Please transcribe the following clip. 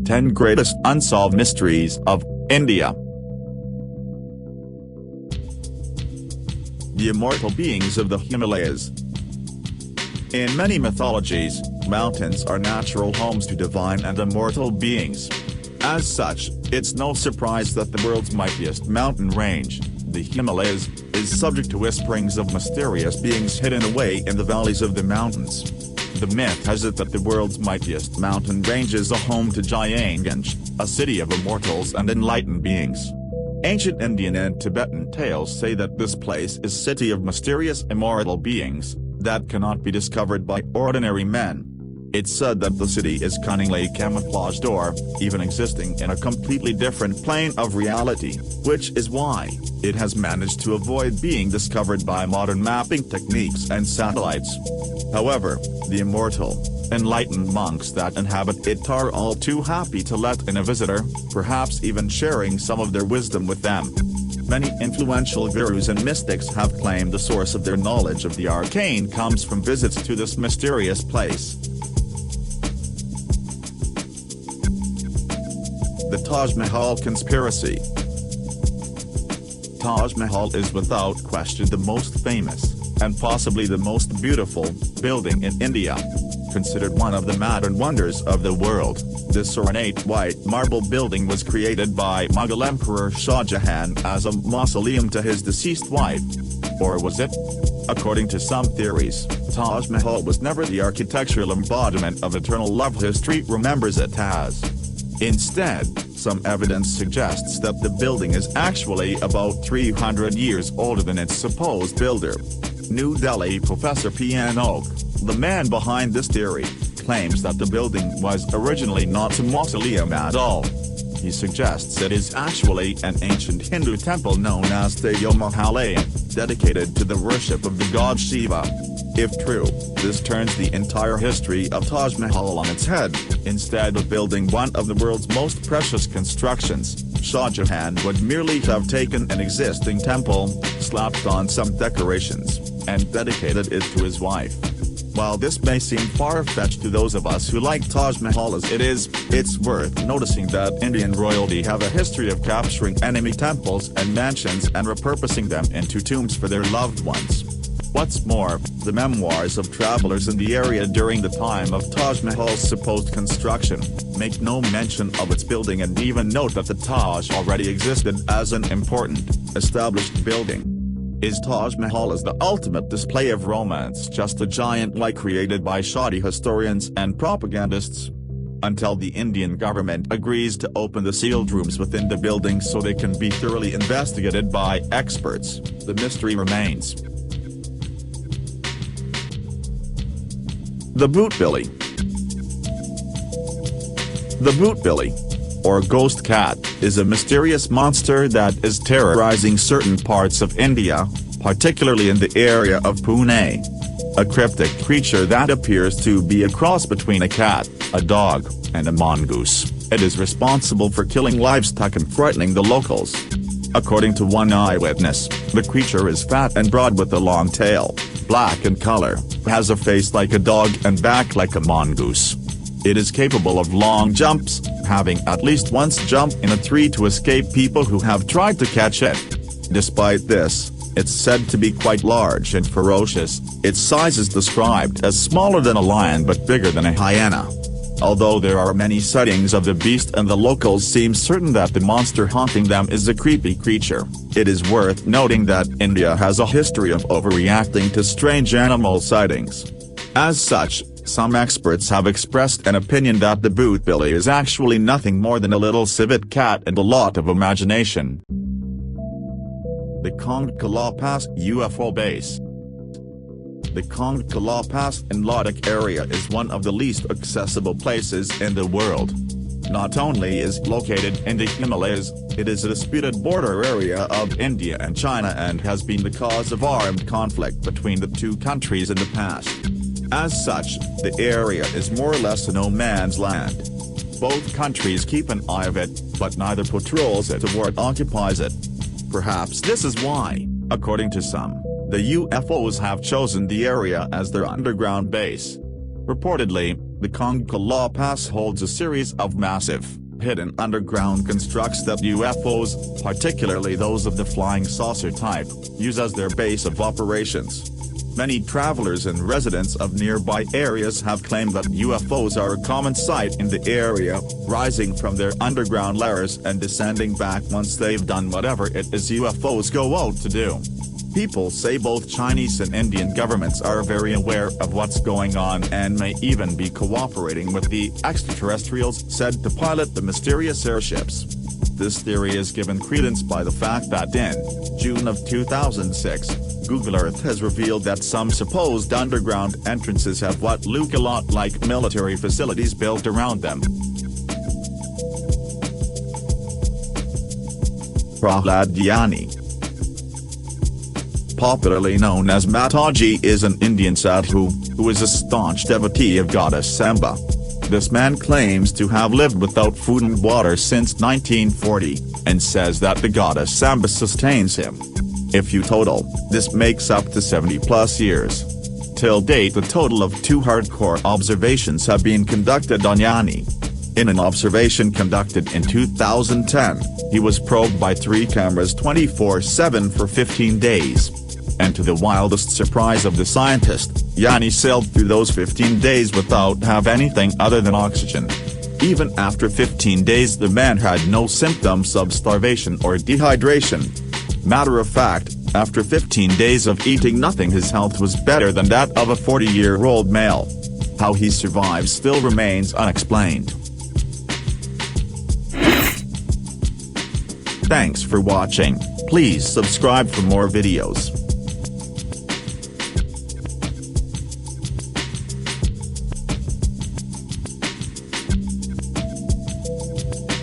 10 Greatest Unsolved Mysteries of India. The immortal beings of the Himalayas. In many mythologies, mountains are natural homes to divine and immortal beings. As such, it's no surprise that the world's mightiest mountain range, the Himalayas, is subject to whisperings of mysterious beings hidden away in the valleys of the mountains. The myth has it that the world's mightiest mountain range is a home to Giantganj, a city of immortals and enlightened beings. Ancient Indian and Tibetan tales say that this place is a city of mysterious immortal beings that cannot be discovered by ordinary men. It's said that the city is cunningly camouflaged or even existing in a completely different plane of reality, which is why it has managed to avoid being discovered by modern mapping techniques and satellites. However, the immortal, enlightened monks that inhabit it are all too happy to let in a visitor, perhaps even sharing some of their wisdom with them. Many influential gurus and mystics have claimed the source of their knowledge of the arcane comes from visits to this mysterious place. The Taj Mahal Conspiracy. Taj Mahal is without question the most famous, and possibly the most beautiful, building in India. Considered one of the modern wonders of the world, this ornate white marble building was created by Mughal Emperor Shah Jahan as a mausoleum to his deceased wife. Or was it? According to some theories, Taj Mahal was never the architectural embodiment of eternal love history remembers it as. Instead, some evidence suggests that the building is actually about 300 years older than its supposed builder. New Delhi Professor P.N. Oak, the man behind this theory, claims that the building was originally not a mausoleum at all. He suggests it is actually an ancient Hindu temple known as the Himalayas, dedicated to the worship of the god Shiva. If true, this turns the entire history of Taj Mahal on its head. Instead of building one of the world's most precious constructions, Shah Jahan would merely have taken an existing temple, slapped on some decorations, and dedicated it to his wife. While this may seem far-fetched to those of us who like Taj Mahal as it is, it's worth noticing that Indian royalty have a history of capturing enemy temples and mansions and repurposing them into tombs for their loved ones. What's more, the memoirs of travelers in the area during the time of Taj Mahal's supposed construction make no mention of its building and even note that the Taj already existed as an important, established building. Is Taj Mahal as the ultimate display of romance just a giant lie created by shoddy historians and propagandists? Until the Indian government agrees to open the sealed rooms within the building so they can be thoroughly investigated by experts, the mystery remains. The Bootbilly. The Bootbilly, or ghost cat, is a mysterious monster that is terrorizing certain parts of India, particularly in the area of Pune. A cryptic creature that appears to be a cross between a cat, a dog, and a mongoose. It is responsible for killing livestock and frightening the locals. According to one eyewitness, the creature is fat and broad with a long tail, black in color, has a face like a dog and back like a mongoose. It is capable of long jumps, having at least once jumped in a tree to escape people who have tried to catch it. Despite this, it's said to be quite large and ferocious. Its size is described as smaller than a lion but bigger than a hyena. Although there are many sightings of the beast and the locals seem certain that the monster haunting them is a creepy creature, it is worth noting that India has a history of overreacting to strange animal sightings. As such, some experts have expressed an opinion that the Bootbilly is actually nothing more than a little civet cat and a lot of imagination. The Conga Pass UFO Base. The Conga Pass in Ladakh area is one of the least accessible places in the world. Not only is it located in the Himalayas, it is a disputed border area of India and China and has been the cause of armed conflict between the two countries in the past. As such, the area is more or less a no man's land. Both countries keep an eye of it, but neither patrols it or occupies it. Perhaps this is why, according to some, the UFOs have chosen the area as their underground base. Reportedly, The Conga Pass holds a series of massive, hidden underground constructs that UFOs, particularly those of the flying saucer type, use as their base of operations. Many travelers and residents of nearby areas have claimed that UFOs are a common sight in the area, rising from their underground lairs and descending back once they've done whatever it is UFOs go out to do. People say both Chinese and Indian governments are very aware of what's going on and may even be cooperating with the extraterrestrials said to pilot the mysterious airships. This theory is given credence by the fact that in June of 2006, Google Earth has revealed that some supposed underground entrances have what look a lot like military facilities built around them. Prahlad Dhyani, popularly known as Mataji, is an Indian sadhu, who is a staunch devotee of goddess Samba. This man claims to have lived without food and water since 1940, and says that the goddess Samba sustains him. If you total, this makes up to 70+ years. Till date, a total of 2 hardcore observations have been conducted on Dhyani. In an observation conducted in 2010, he was probed by 3 cameras 24/7 for 15 days. And to the wildest surprise of the scientist, Dhyani sailed through those 15 days without have anything other than oxygen. Even after 15 days, the man had no symptoms of starvation or dehydration. Matter of fact, after 15 days of eating nothing, his health was better than that of a 40-year-old male. How he survives still remains unexplained. Thanks for watching. Please subscribe for more videos.